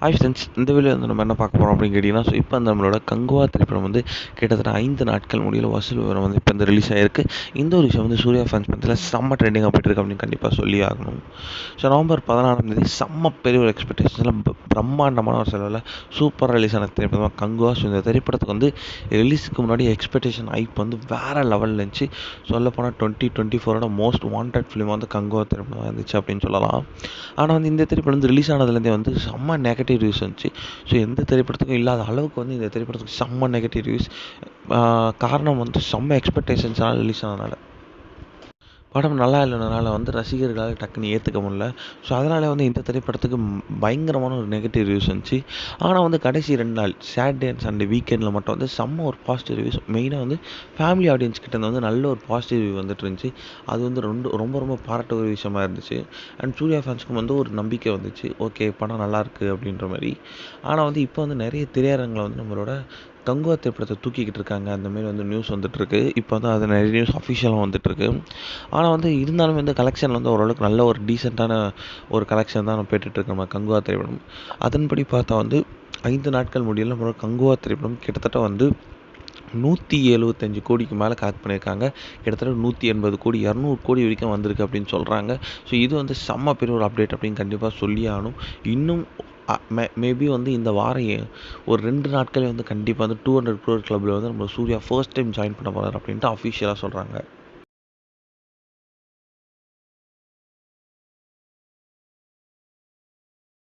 Hi friends, இந்த video வந்து நம்ம என்ன பார்க்க போகிறோம் அப்படின்னு கேட்டிங்கன்னா, ஸோ இப்போ நம்மளோட கங்குவா திரைப்படம் வந்து கிட்டத்தட்ட 5 நாட்கள் முடியல வசூல் விவரம் வந்து இப்போ வந்து ரிலீஸ் ஆகிருக்கு. இந்த ஒரு விஷயம் வந்து சூர்யா ஃபேன்ஸ் மத்தியில் செம்ம ட்ரெண்டிங்காக போயிட்டுருக்கு அப்படின்னு கண்டிப்பாக சொல்லி ஆகணும். ஸோ நவம்பர் 16 செம்ம பெரிய ஒரு எக்ஸ்பெக்டேஷன்ஸில் பிரம்மாண்டமான ஒரு செலவில் சூப்பராக ரிலீஸ் ஆன திரைப்படம் கங்குவா. ஸோ இந்த திரைப்படத்துக்கு வந்து ரிலீஸுக்கு முன்னாடி எக்ஸ்பெக்டேஷன் ஹைப் வந்து வேறு லெவலில் இருந்துச்சு. சொல்லப்போனால் 2024 மோஸ்ட் வாண்டட் ஃபிலிம் வந்து கங்குவா திரைப்படம் இருந்துச்சு அப்படின்னு சொல்லலாம். ஆனால் வந்து இந்த திரைப்படம் வந்து ரிலீஸ் ஆனதுலேருந்தே வந்து செம்ம நெகட்டிவ் ரிவ்யூஸ் வந்துச்சு. ஸோ எந்த திரைப்படத்துக்கும் இல்லாத அளவுக்கு வந்து இந்த திரைப்படத்துக்கு செம்ம நெகட்டிவ் ரிவ்யூஸ். காரணம் வந்து செம்ம எக்ஸ்பெக்டேஷன்ஸ்னால ரிலீஸ் ஆனதுனால. படம் நல்லா இல்லைனால வந்து ரசிகர்களால் டக்குன்னு ஏற்றுக்க முடியல. ஸோ அதனால் வந்து இந்த திரைப்படத்துக்கு பயங்கரமான ஒரு நெகட்டிவ் ரிவ்யூஸ் வந்துச்சு. ஆனால் வந்து கடைசி 2 நாள் சாட்டர்டே அண்ட் சண்டே வீக்கெண்டில் மட்டும் வந்து செம்ம ஒரு பாசிட்டிவ் ரிவ்யூஸ், மெயினாக வந்து ஃபேமிலி ஆடியன்ஸ் கிட்ட வந்து நல்ல ஒரு பாசிட்டிவ் ரிவ்யூ வந்துட்டு இருந்துச்சு. அது வந்து ரொம்ப ரொம்ப பாராட்ட ஒரு விஷயமா இருந்துச்சு. அண்ட் சூர்யா ஃபேன்ஸ்க்கும் வந்து ஒரு நம்பிக்கை வந்துச்சு, ஓகே படம் நல்லாயிருக்கு அப்படின்ற மாதிரி. ஆனால் வந்து இப்போ வந்து நிறைய திரையரங்கில் வந்து நம்மளோட கங்குவா திரைப்படத்தை தூக்கிக்கிட்டு இருக்காங்க, அந்தமாரி வந்து நியூஸ் வந்துட்டுருக்கு. இப்போ வந்து அது நிறைய நியூஸ் அஃபிஷியலாக வந்துட்டுருக்கு. ஆனால் வந்து இருந்தாலும் வந்து கலெக்ஷன் வந்து ஓரளவுக்கு நல்ல ஒரு டீசெண்டான ஒரு கலெக்ஷன் தான் பெற்றுட்ருக்கு நம்ம கங்குவா திரைப்படம். அதன்படி பார்த்தா வந்து 5 நாட்கள் முடியல நம்மளோட கங்குவா திரைப்படம் கிட்டத்தட்ட வந்து 175 கோடிக்கு மேலே கலெக்ட் பண்ணியிருக்காங்க. கிட்டத்தட்ட 180 கோடி 200 கோடி வரைக்கும் வந்திருக்கு அப்படின்னு சொல்கிறாங்க. ஸோ இது வந்து செம்ம பெரிய ஒரு அப்டேட் அப்படின்னு கண்டிப்பாக சொல்லி ஆகணும். இன்னும் மேபி வந்து இந்த வாரம் ஒரு 2 நாட்களே வந்து கண்டிப்பாக வந்து 200 crore கிளப்பில் வந்து நம்ம சூர்யா ஃபர்ஸ்ட் டைம் ஜாயின் பண்ண போகிறார் அப்படின்ட்டு அஃபிஷியலாக சொல்கிறாங்க.